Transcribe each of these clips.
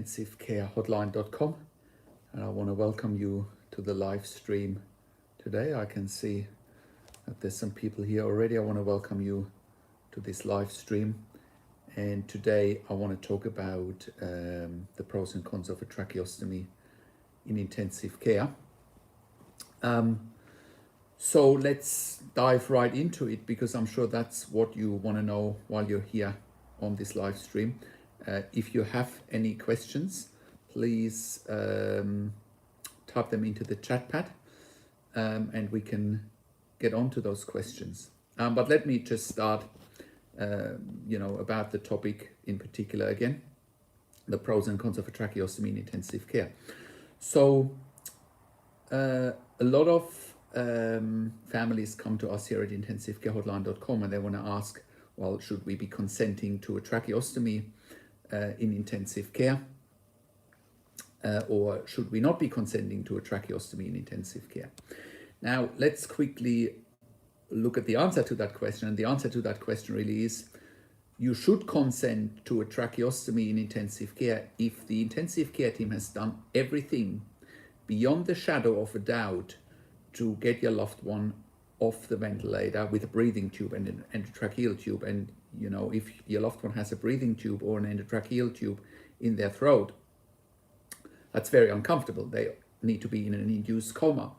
intensivecarehotline.com, and I want to welcome you to the live stream today. I can see that there's some people here already. I want to welcome you to this live stream, and today I want to talk about the pros and cons of a tracheostomy in intensive care. So let's dive right into it, because I'm sure that's what you want to know while you're here on this live stream. If you have any questions, please type them into the chat pad, and we can get on to those questions. But let me just start, about the topic in particular again, the pros and cons of a tracheostomy in intensive care. So a lot of families come to us here at intensivecarehotline.com and they want to ask, well, should we be consenting to a tracheostomy in intensive care, or should we not be consenting to a tracheostomy in intensive care? Now, let's quickly look at the answer to that question. And the answer to that question really is, you should consent to a tracheostomy in intensive care if the intensive care team has done everything beyond the shadow of a doubt to get your loved one off the ventilator with a breathing tube and an endotracheal tube. And if your loved one has a breathing tube or an endotracheal tube in their throat, that's very uncomfortable. They need to be in an induced coma.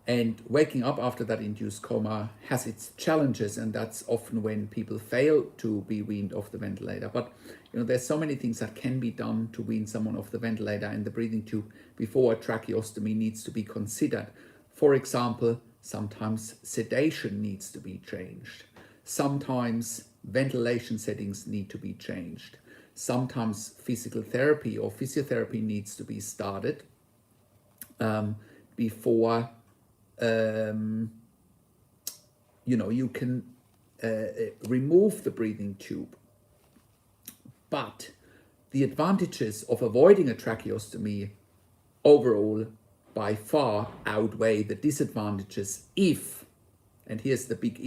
And waking up after that induced coma has its challenges, and that's often when people fail to be weaned off the ventilator. But there's so many things that can be done to wean someone off the ventilator and the breathing tube before a tracheostomy needs to be considered. For example, sometimes sedation needs to be changed. Sometimes ventilation settings need to be changed. Sometimes physical therapy or physiotherapy needs to be started before you can remove the breathing tube. But the advantages of avoiding a tracheostomy overall by far outweigh the disadvantages if, and here's the big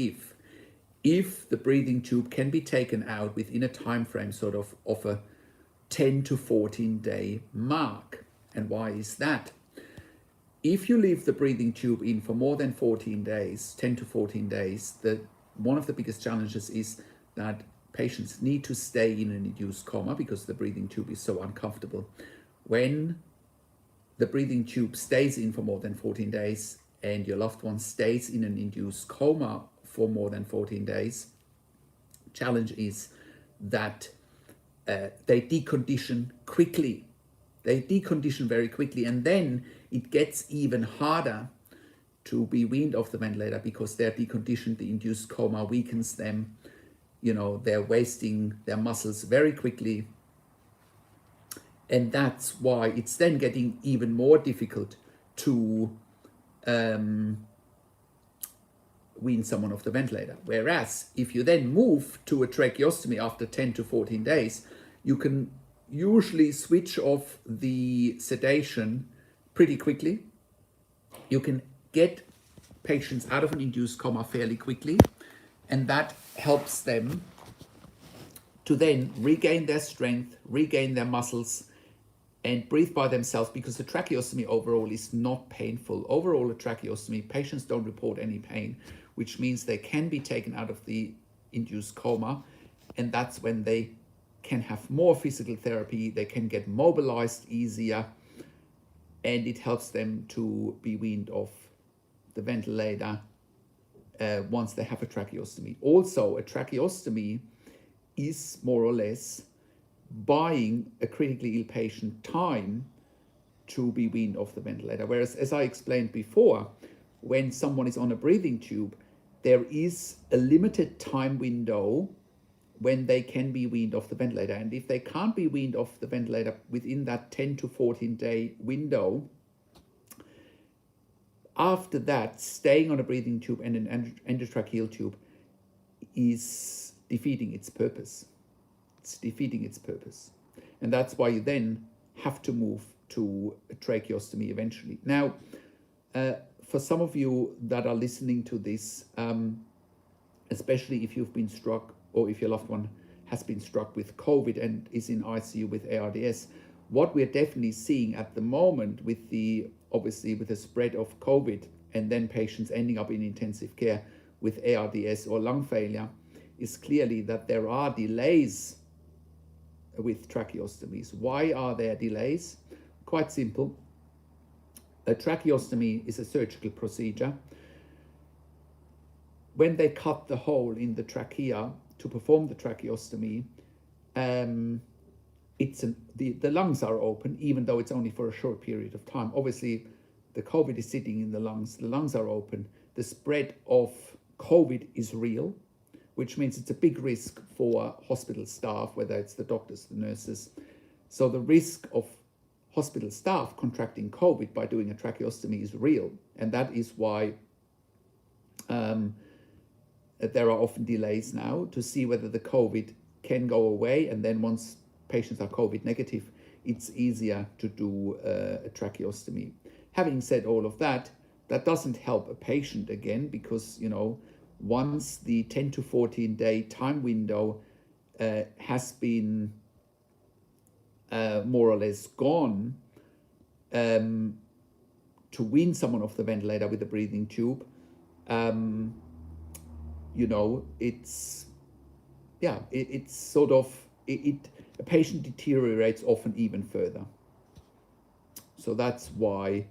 if the breathing tube can be taken out within a time frame sort of a 10 to 14 day mark. And why is that? If you leave the breathing tube in for more than 14 days, 10 to 14 days, one of the biggest challenges is that patients need to stay in an induced coma because the breathing tube is so uncomfortable. When the breathing tube stays in for more than 14 days and your loved one stays in an induced coma for more than 14 days, challenge is that they decondition quickly. They decondition very quickly, and then it gets even harder to be weaned off the ventilator because they're deconditioned. The induced coma weakens them. They're wasting their muscles very quickly. And that's why it's then getting even more difficult to wean someone off the ventilator. Whereas if you then move to a tracheostomy after 10 to 14 days, you can usually switch off the sedation pretty quickly. You can get patients out of an induced coma fairly quickly, and that helps them to then regain their strength, regain their muscles, and breathe by themselves, because the tracheostomy overall is not painful. Overall, a tracheostomy, patients don't report any pain, which means they can be taken out of the induced coma, and that's when they can have more physical therapy, they can get mobilized easier, and it helps them to be weaned off the ventilator once they have a tracheostomy. Also, a tracheostomy is more or less buying a critically ill patient time to be weaned off the ventilator. Whereas, as I explained before, when someone is on a breathing tube, there is a limited time window when they can be weaned off the ventilator. And if they can't be weaned off the ventilator within that 10 to 14 day window, after that, staying on a breathing tube and an endotracheal tube is defeating its purpose. It's defeating its purpose. And that's why you then have to move to a tracheostomy eventually. Now, for some of you that are listening to this, especially if you've been struck or if your loved one has been struck with COVID and is in ICU with ARDS, what we're definitely seeing at the moment with the spread of COVID and then patients ending up in intensive care with ARDS or lung failure is clearly that there are delays with tracheostomies. Why are there delays? Quite simple. A tracheostomy is a surgical procedure. When they cut the hole in the trachea to perform the tracheostomy, the lungs are open, even though it's only for a short period of time. Obviously, the COVID is sitting in the lungs are open. The spread of COVID is real, which means it's a big risk for hospital staff, whether it's the doctors, the nurses. So the risk of hospital staff contracting COVID by doing a tracheostomy is real. And that is why there are often delays now to see whether the COVID can go away. And then once patients are COVID negative, it's easier to do a tracheostomy. Having said all of that, that doesn't help a patient again, because, once the 10 to 14 day time window has been more or less gone, to wean someone off the ventilator with a breathing tube, a patient deteriorates often even further. So that's why,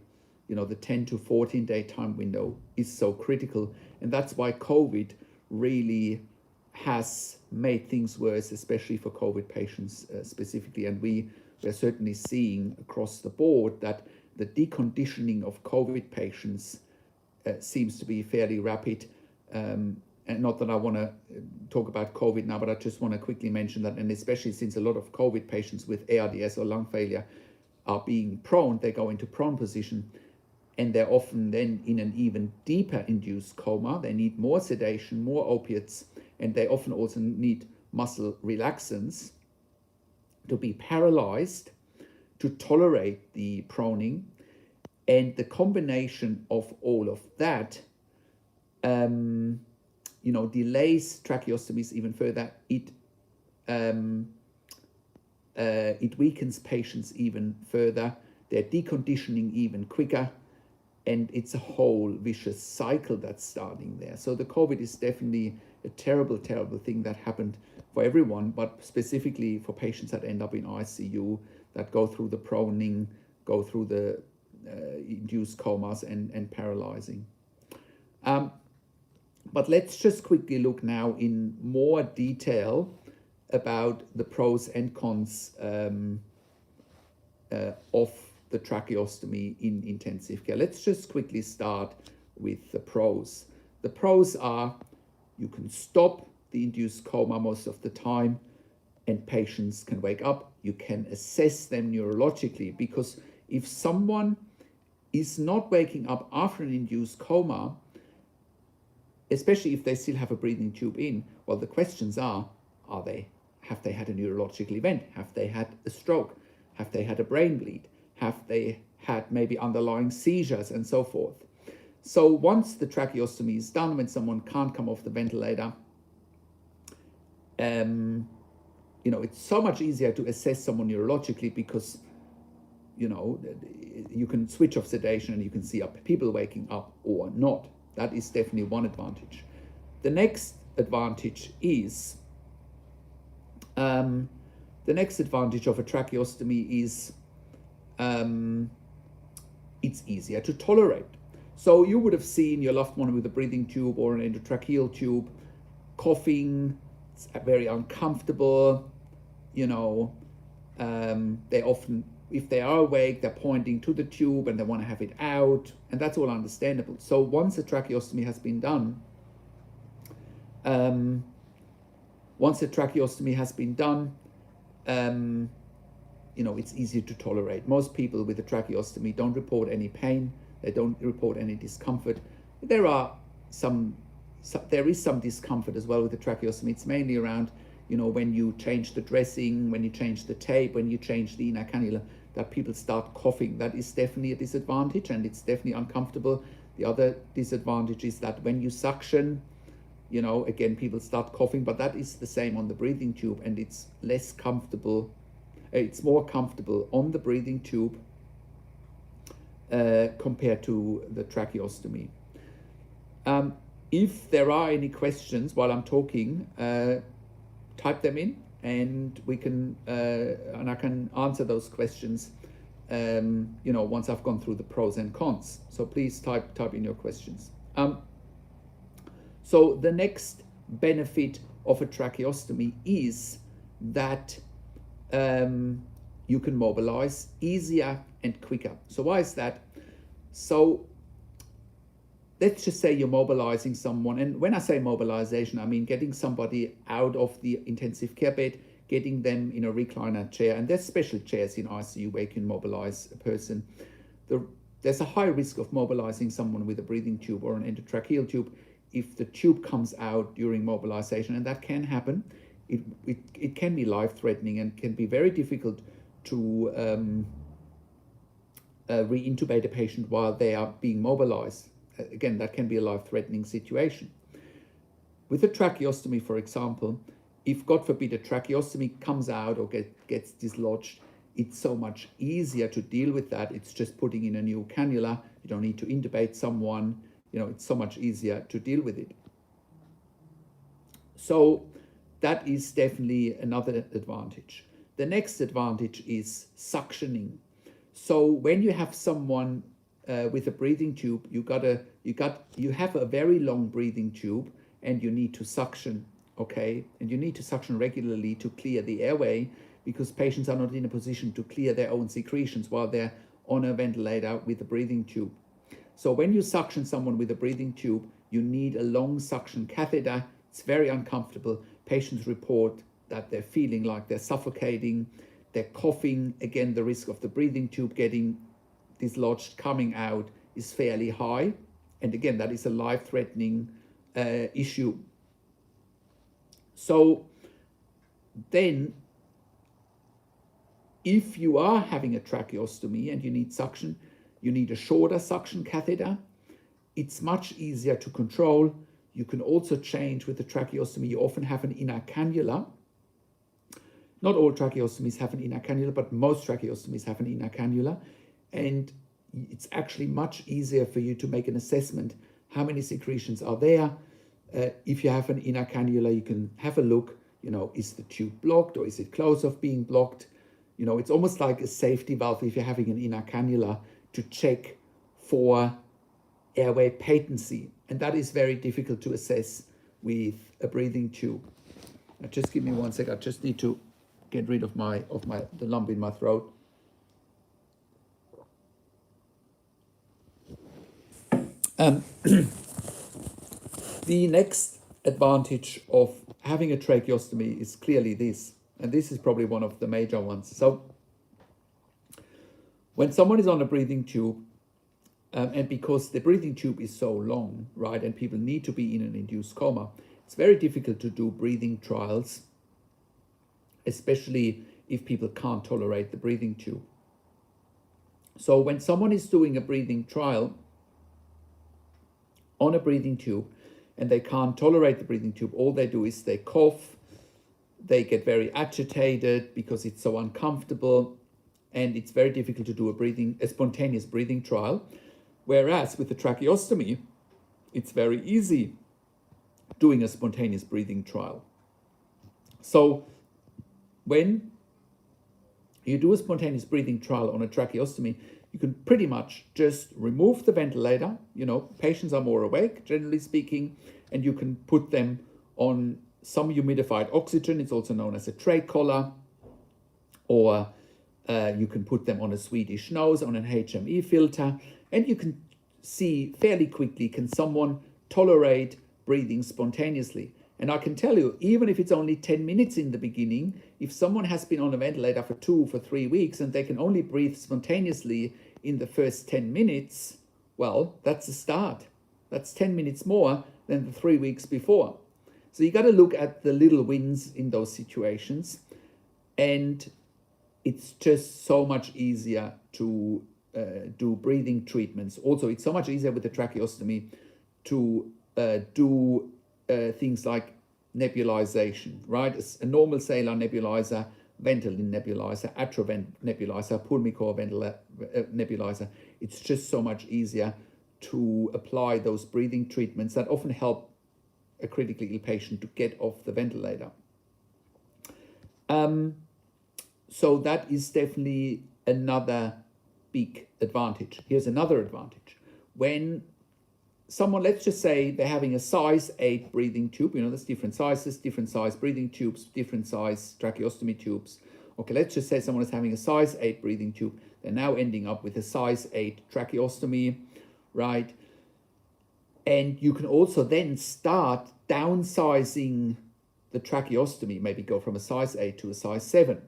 the 10 to 14 day time window is so critical. And that's why COVID really has made things worse, especially for COVID patients specifically. And we're certainly seeing across the board that the deconditioning of COVID patients seems to be fairly rapid. And not that I want to talk about COVID now, but I just want to quickly mention that, and especially since a lot of COVID patients with ARDS or lung failure are being prone, they go into prone position, and they're often then in an even deeper induced coma. They need more sedation, more opiates, and they often also need muscle relaxants to be paralyzed to tolerate the proning. And the combination of all of that, delays tracheostomies even further. It weakens patients even further. They're deconditioning even quicker. And it's a whole vicious cycle that's starting there. So the COVID is definitely a terrible, terrible thing that happened for everyone, but specifically for patients that end up in ICU, that go through the proning, go through the induced comas and paralyzing. But let's just quickly look now in more detail about the pros and cons of the tracheostomy in intensive care. Let's just quickly start with the pros. The pros are you can stop the induced coma most of the time and patients can wake up. You can assess them neurologically, because if someone is not waking up after an induced coma, especially if they still have a breathing tube in, well, the questions have they had a neurological event? Have they had a stroke? Have they had a brain bleed? Have they had maybe underlying seizures and so forth? So once the tracheostomy is done, when someone can't come off the ventilator, it's so much easier to assess someone neurologically, because, you can switch off sedation and you can see people waking up or not. That is definitely one advantage. The next advantage is, of a tracheostomy is it's easier to tolerate. So you would have seen your loved one with a breathing tube or an endotracheal tube coughing. It's very uncomfortable. They often, if they are awake, they're pointing to the tube and they want to have it out, and that's all understandable. So once a tracheostomy has been done, it's easier to tolerate. Most people with a tracheostomy don't report any pain. They don't report any discomfort. There is some discomfort as well with the tracheostomy. It's mainly around, when you change the dressing, when you change the tape, when you change the inner cannula, that people start coughing. That is definitely a disadvantage, and it's definitely uncomfortable. The other disadvantage is that when you suction, again, people start coughing, but that is the same on the breathing tube, and it's less comfortable It's more comfortable on the breathing tube compared to the tracheostomy. If there are any questions while I'm talking, type them in, and we can and I can answer those questions. Once I've gone through the pros and cons. So please type in your questions. So the next benefit of a tracheostomy is that you can mobilize easier and quicker. So why is that? So let's just say you're mobilizing someone, and when I say mobilization, I mean getting somebody out of the intensive care bed, getting them in a recliner chair, and there's special chairs in ICU where you can mobilize a person. There's a high risk of mobilizing someone with a breathing tube or an endotracheal tube if the tube comes out during mobilization, and that can happen. It can be life-threatening and can be very difficult to re-intubate a patient while they are being mobilized. Again, that can be a life-threatening situation. With a tracheostomy, for example, if, God forbid, a tracheostomy comes out or gets dislodged, it's so much easier to deal with that. It's just putting in a new cannula. You don't need to intubate someone. It's so much easier to deal with it. So that is definitely another advantage. The next advantage is suctioning. So when you have someone with a breathing tube, you have a very long breathing tube, and you need to suction, okay? And you need to suction regularly to clear the airway, because patients are not in a position to clear their own secretions while they're on a ventilator with a breathing tube. So when you suction someone with a breathing tube, you need a long suction catheter. It's very uncomfortable. Patients report that they're feeling like they're suffocating, they're coughing. Again, the risk of the breathing tube getting dislodged, coming out, is fairly high. And again, that is a life-threatening issue. So then, if you are having a tracheostomy and you need suction, you need a shorter suction catheter. It's much easier to control. You can also change with the tracheostomy. You often have an inner cannula. Not all tracheostomies have an inner cannula, but most tracheostomies have an inner cannula. And it's actually much easier for you to make an assessment. How many secretions are there? If you have an inner cannula, you can have a look, is the tube blocked or is it close of being blocked? It's almost like a safety valve if you're having an inner cannula to check for airway patency. And that is very difficult to assess with a breathing tube. Now, just give me 1 sec. I just need to get rid of the lump in my throat. The next advantage of having a tracheostomy is clearly this, and this is probably one of the major ones. So when someone is on a breathing tube, and because the breathing tube is so long, right, and people need to be in an induced coma, it's very difficult to do breathing trials, especially if people can't tolerate the breathing tube. So when someone is doing a breathing trial on a breathing tube and they can't tolerate the breathing tube, all they do is they cough, they get very agitated because it's so uncomfortable, and it's very difficult to do a spontaneous breathing trial. Whereas with the tracheostomy, it's very easy doing a spontaneous breathing trial. So when you do a spontaneous breathing trial on a tracheostomy, you can pretty much just remove the ventilator. Patients are more awake, generally speaking, and you can put them on some humidified oxygen. It's also known as a trach collar, or you can put them on a Swedish nose, on an HME filter, and you can see fairly quickly, can someone tolerate breathing spontaneously? And I can tell you, even if it's only 10 minutes in the beginning, if someone has been on a ventilator for 3 weeks and they can only breathe spontaneously in the first 10 minutes, well, that's a start. That's 10 minutes more than the 3 weeks before. So you got to look at the little wins in those situations. And it's just so much easier to do breathing treatments. Also, it's so much easier with the tracheostomy to do things like nebulization, right? A normal saline nebulizer Ventolin nebulizer, Atrovent nebulizer, Pulmicor nebulizer. It's just so much easier to apply those breathing treatments that often help a critically ill patient to get off the ventilator. So that is definitely another big advantage. Here's another advantage. When someone, let's just say they're having a size 8 breathing tube, there's different sizes, different size breathing tubes, different size tracheostomy tubes. Okay, let's just say someone is having a size 8 breathing tube. They're now ending up with a size 8 tracheostomy, right? And you can also then start downsizing the tracheostomy, maybe go from a size 8 to a size 7.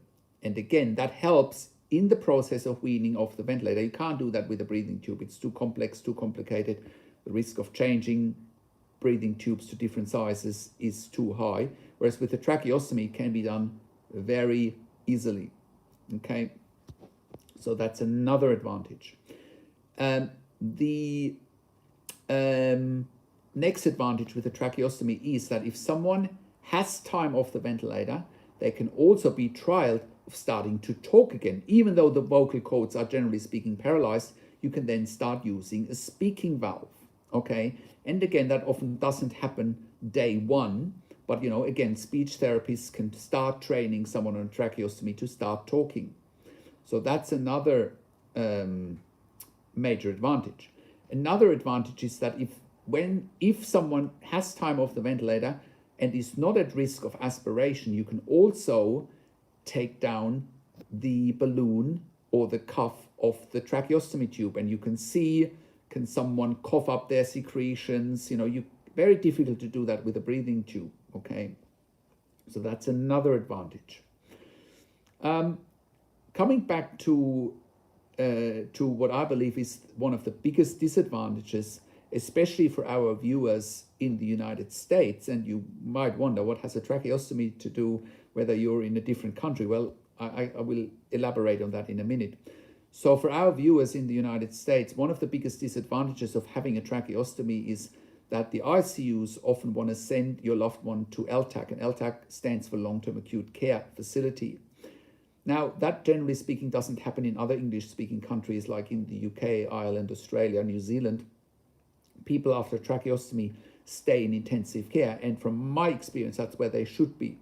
And again, that helps in the process of weaning off the ventilator. You can't do that with a breathing tube. It's too complex, too complicated. The risk of changing breathing tubes to different sizes is too high. Whereas with the tracheostomy, it can be done very easily. Okay, so that's another advantage. The next advantage with the tracheostomy is that if someone has time off the ventilator, they can also be trialed of starting to talk again. Even though the vocal cords are generally speaking paralyzed, you can then start using a speaking valve. Okay, and again, that often doesn't happen day one, but again, speech therapists can start training someone on tracheostomy to start talking. So that's another major advantage. Another advantage is that if someone has time off the ventilator and is not at risk of aspiration, you can also take down the balloon or the cuff of the tracheostomy tube, and you can see, can someone cough up their secretions? Very difficult to do that with a breathing tube. Okay, so that's another advantage. Coming back to what I believe is one of the biggest disadvantages, especially for our viewers in the United States, and you might wonder what has a tracheostomy to do whether you're in a different country. Well, I will elaborate on that in a minute. So for our viewers in the United States, one of the biggest disadvantages of having a tracheostomy is that the ICUs often want to send your loved one to LTAC, and LTAC stands for Long-Term Acute Care Facility. Now, that generally speaking doesn't happen in other English-speaking countries like in the UK, Ireland, Australia, New Zealand. People after tracheostomy stay in intensive care, and from my experience, that's where they should be.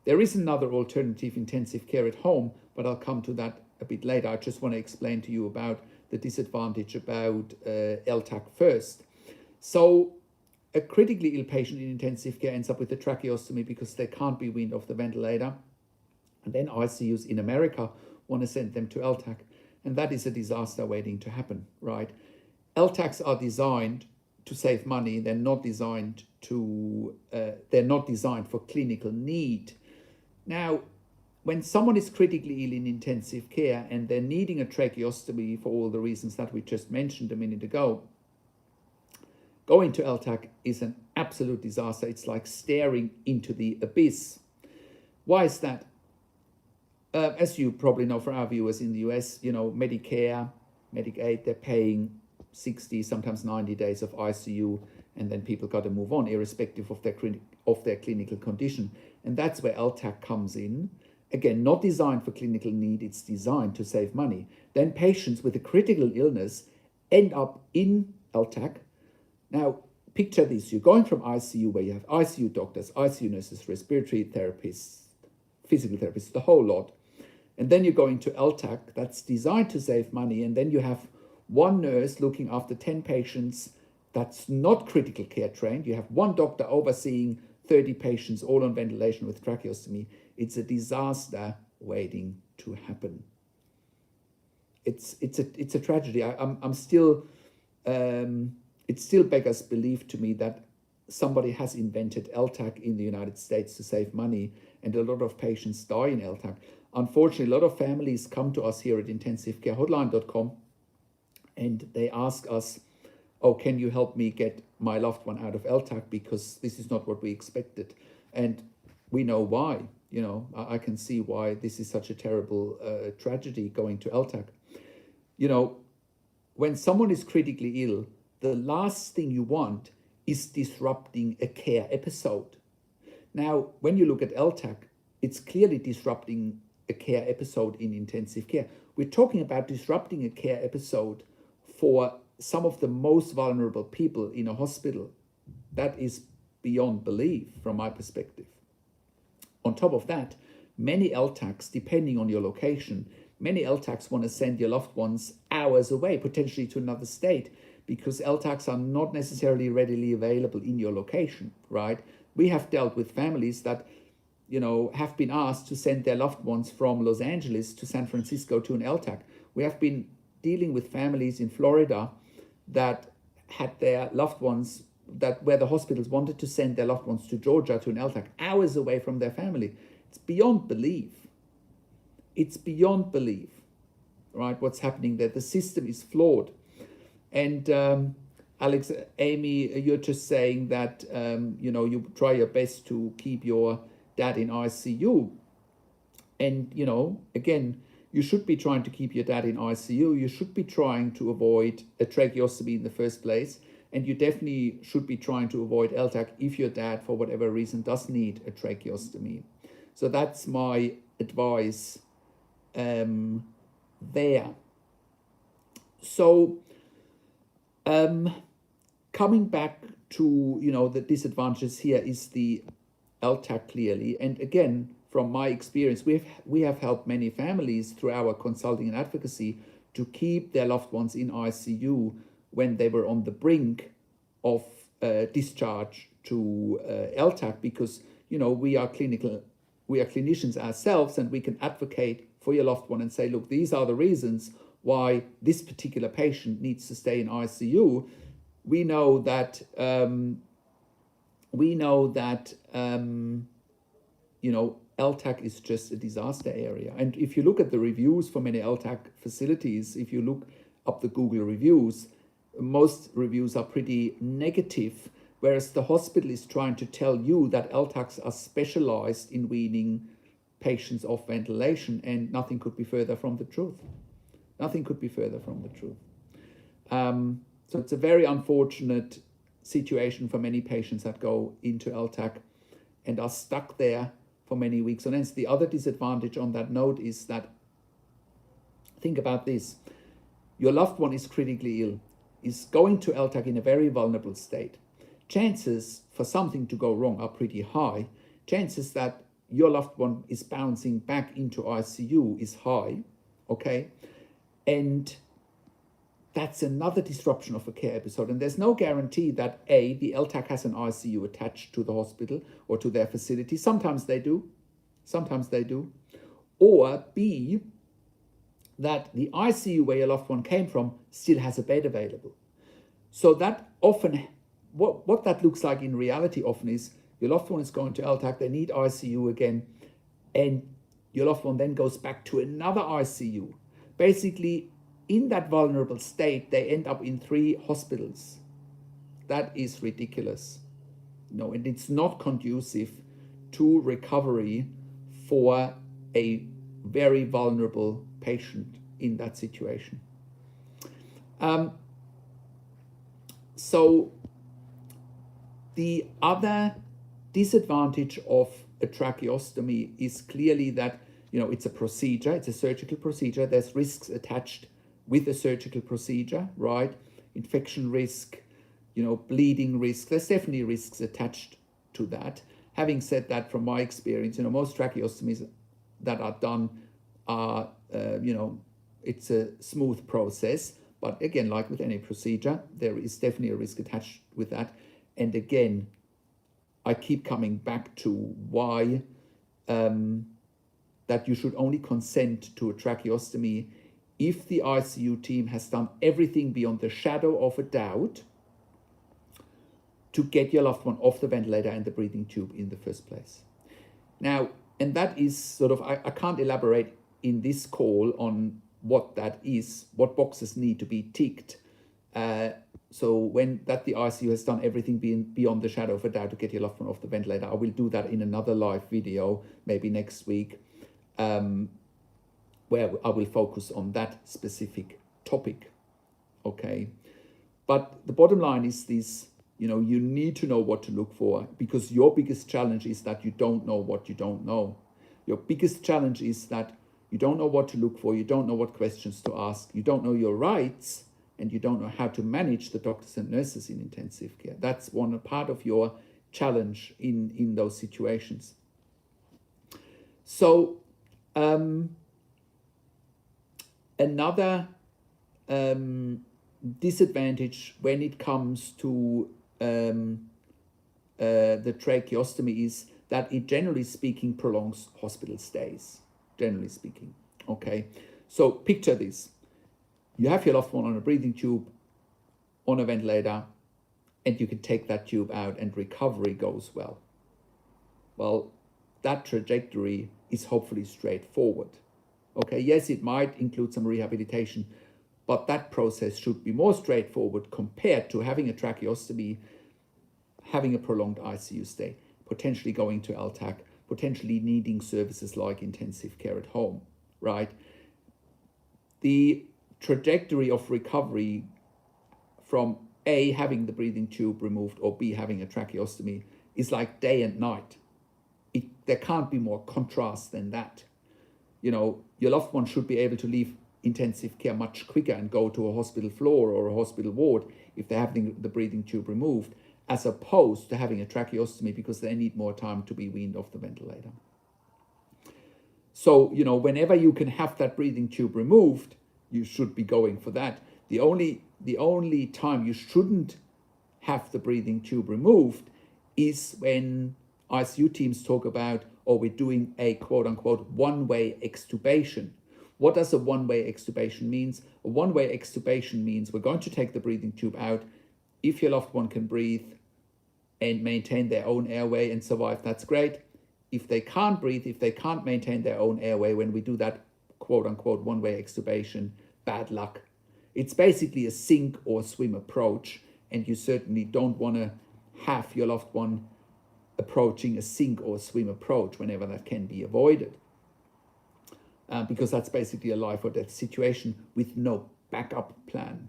There is another alternative, intensive care at home, but I'll come to that a bit later. I just want to explain to you about the disadvantage about LTAC first. So a critically ill patient in intensive care ends up with a tracheostomy because they can't be weaned off the ventilator. And then ICUs in America want to send them to LTAC. And that is a disaster waiting to happen, right? LTACs are designed to save money. They're not designed for clinical need. Now, when someone is critically ill in intensive care and they're needing a tracheostomy for all the reasons that we just mentioned a minute ago, going to LTAC is an absolute disaster. It's like staring into the abyss. Why is that? As you probably know, for our viewers in the US, Medicare, Medicaid, they're paying 60, sometimes 90 days of ICU, and then people got to move on, irrespective of their clinical condition. And that's where LTAC comes in. Again, not designed for clinical need, it's designed to save money. Then patients with a critical illness end up in LTAC. Now, picture this. You're going from ICU, where you have ICU doctors, ICU nurses, respiratory therapists, physical therapists, the whole lot. And then you're going to LTAC, that's designed to save money. And then you have one nurse looking after 10 patients that's not critical care trained. You have one doctor overseeing 30 patients, all on ventilation with tracheostomy. It's a disaster waiting to happen. It's a tragedy. I'm still, it still beggars belief to me that somebody has invented LTAC in the United States to save money, and a lot of patients die in LTAC. Unfortunately, a lot of families come to us here at intensivecarehotline.com and they ask us, oh, can you help me get my loved one out of LTAC, because this is not what we expected. And we know why. I can see why this is such a terrible tragedy going to LTAC. When someone is critically ill, the last thing you want is disrupting a care episode. Now, when you look at LTAC, it's clearly disrupting a care episode in intensive care. We're talking about disrupting a care episode for some of the most vulnerable people in a hospital. That is beyond belief from my perspective. On top of that, many LTACs, depending on your location, many LTACs want to send your loved ones hours away, potentially to another state, because LTACs are not necessarily readily available in your location, right? We have dealt with families that, have been asked to send their loved ones from Los Angeles to San Francisco to an LTAC. We have been dealing with families in Florida that had their loved ones, where the hospitals wanted to send their loved ones to Georgia to an LTAC, hours away from their family. It's beyond belief. It's beyond belief, right? What's happening there? The system is flawed. And Amy, you're just saying that, you try your best to keep your dad in ICU. And, again, you should be trying to keep your dad in ICU. You should be trying to avoid a tracheostomy in the first place. And you definitely should be trying to avoid LTAC if your dad, for whatever reason, does need a tracheostomy. So that's my advice there. So coming back to, the disadvantages here is the LTAC clearly. And again, from my experience, we have helped many families through our consulting and advocacy to keep their loved ones in ICU when they were on the brink of discharge to LTAC, because we are clinicians ourselves, and we can advocate for your loved one and say, look, these are the reasons why this particular patient needs to stay in ICU. We know that LTAC is just a disaster area. And if you look at the reviews for many LTAC facilities, if you look up the Google reviews, most reviews are pretty negative, whereas the hospital is trying to tell you that LTACs are specialized in weaning patients off ventilation, and nothing could be further from the truth. Nothing could be further from the truth. So it's a very unfortunate situation for many patients that go into LTAC and are stuck there for many weeks. And hence the other disadvantage on that note is that, think about this, your loved one is critically ill, is going to LTAC in a very vulnerable state. Chances for something to go wrong are pretty high. Chances that your loved one is bouncing back into ICU is high, okay? And that's another disruption of a care episode. And there's no guarantee that A, the LTAC has an ICU attached to the hospital or to their facility. Sometimes they do. Or B, that the ICU where your loved one came from still has a bed available. So that often, what that looks like in reality often is your loved one is going to LTAC, they need ICU again, and your loved one then goes back to another ICU. Basically, in that vulnerable state, they end up in 3 hospitals. That is ridiculous. And it's not conducive to recovery for a very vulnerable patient in that situation. So the other disadvantage of a tracheostomy is clearly that, it's a procedure, it's a surgical procedure. There's risks attached with a surgical procedure, right? Infection risk, bleeding risk. There's definitely risks attached to that. Having said that, from my experience, most tracheostomies that are done are, it's a smooth process. But again, like with any procedure, there is definitely a risk attached with that. And again, I keep coming back to why that you should only consent to a tracheostomy if the ICU team has done everything beyond the shadow of a doubt to get your loved one off the ventilator and the breathing tube in the first place. Now, and that is sort of, I can't elaborate in this call on what that is, what boxes need to be ticked. So when that the ICU has done everything beyond the shadow of a doubt to get your loved one off the ventilator, I will do that in another live video, maybe next week, where I will focus on that specific topic, okay? But the bottom line is this, you need to know what to look for, because your biggest challenge is that you don't know what you don't know. Your biggest challenge is that You don't know what to look for, you don't know what questions to ask, you don't know your rights, and you don't know how to manage the doctors and nurses in intensive care. That's one part of your challenge in those situations. So another disadvantage when it comes to the tracheostomy is that it, generally speaking, prolongs hospital stays, generally speaking. Okay, so picture this. You have your loved one on a breathing tube, on a ventilator, and you can take that tube out and recovery goes well. Well, that trajectory is hopefully straightforward. Okay, yes, it might include some rehabilitation, but that process should be more straightforward compared to having a tracheostomy, having a prolonged ICU stay, potentially going to LTAC, potentially needing services like intensive care at home, right? The trajectory of recovery from A, having the breathing tube removed, or B, having a tracheostomy is like day and night. There can't be more contrast than that. You know, your loved one should be able to leave intensive care much quicker and go to a hospital floor or a hospital ward if they're having the breathing tube removed, as opposed to having a tracheostomy because they need more time to be weaned off the ventilator. So, you know, whenever you can have that breathing tube removed, you should be going for that. The only time you shouldn't have the breathing tube removed is when ICU teams talk about, or we're doing a quote-unquote one-way extubation. What does a one-way extubation means? A one-way extubation means we're going to take the breathing tube out. If your loved one can breathe and maintain their own airway and survive, that's great. If they can't breathe, if they can't maintain their own airway, when we do that quote-unquote one-way extubation, bad luck. It's basically a sink or swim approach, and you certainly don't want to have your loved one approaching a sink or swim approach whenever that can be avoided. Because that's basically a life or death situation with no backup plan,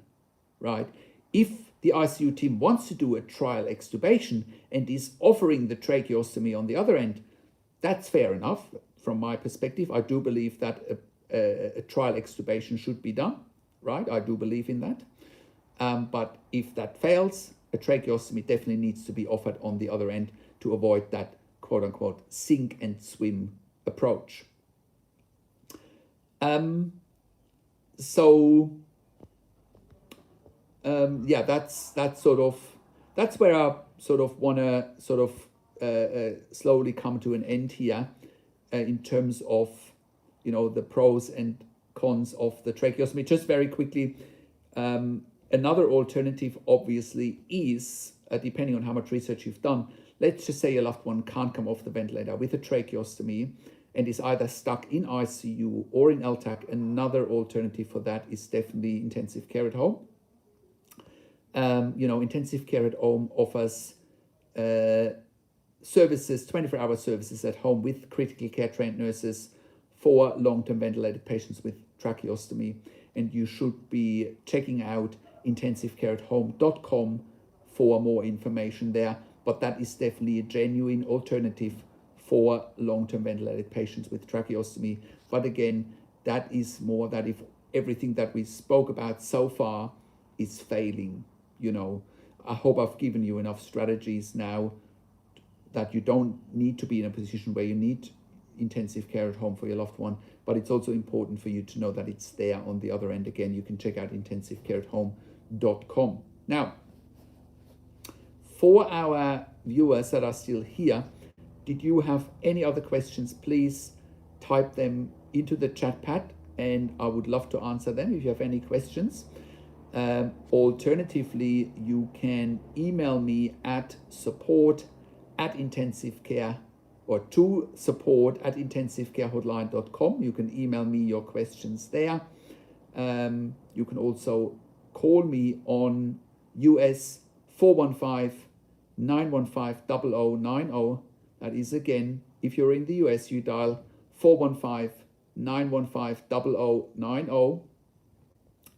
right? If the ICU team wants to do a trial extubation and is offering the tracheostomy on the other end, that's fair enough. From my perspective, I do believe that a trial extubation should be done, right? I do believe in that. But if that fails, a tracheostomy definitely needs to be offered on the other end to avoid that quote-unquote sink and swim approach. Yeah, that's where I sort of want to slowly come to an end here in terms of, you know, the pros and cons of the tracheostomy. Just very quickly, another alternative obviously is, depending on how much research you've done, let's just say your loved one can't come off the ventilator with a tracheostomy and is either stuck in ICU or in LTAC. Another alternative for that is definitely intensive care at home. You know, intensive care at home offers services, 24-hour services at home with critical care trained nurses for long-term ventilated patients with tracheostomy. And you should be checking out intensivecareathome.com for more information there. But that is definitely a genuine alternative for long-term ventilated patients with tracheostomy. But again, that is more that if everything that we spoke about so far is failing, you know, I hope I've given you enough strategies now that you don't need to be in a position where you need intensive care at home for your loved one. But it's also important for you to know that it's there on the other end. Again, you can check out intensivecareathome.com. Now, for our viewers that are still here, did you have any other questions? Please type them into the chat pad and I would love to answer them if you have any questions. Alternatively, you can email me at support@intensivecare or to support@intensivecarehotline.com. You can email me your questions there. You can also call me on US 415-915-0090. That is, again, if you're in the US, you dial 415-915-0090.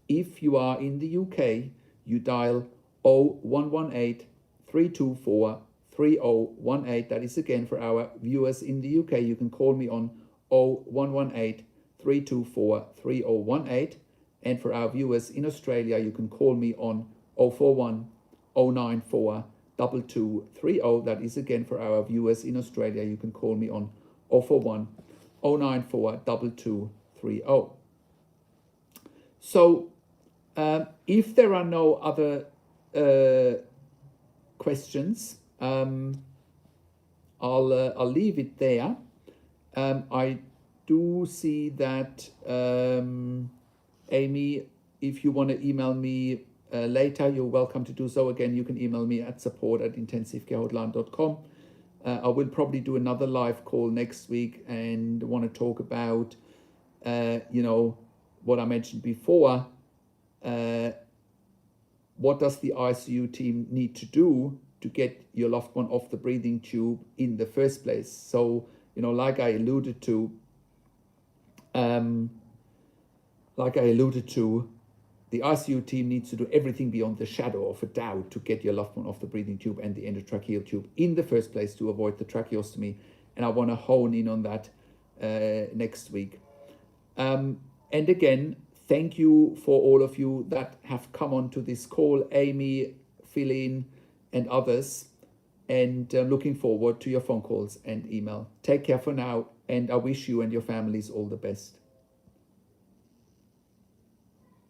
If you are in the UK, you dial 0118-324-3018. That is, again, for our viewers in the UK. You can call me on 0118 324 3018. And for our viewers in Australia, you can call me on 041 094 2230. That is again for our viewers in Australia. You can call me on 041 094 2230. So if there are no other questions, I'll leave it there. I do see that Amy, if you want to email me later, you're welcome to do so. Again, you can email me at support@intensivecarehotline.com. I will probably do another live call next week and want to talk about, what I mentioned before. What does the ICU team need to do to get your loved one off the breathing tube in the first place? So, like I alluded to, the ICU team needs to do everything beyond the shadow of a doubt to get your loved one off the breathing tube and the endotracheal tube in the first place to avoid the tracheostomy. And I want to hone in on that next week. And again, thank you for all of you that have come onto this call, Amy, Philin, and others. And looking forward to your phone calls and email. Take care for now, and I wish you and your families all the best.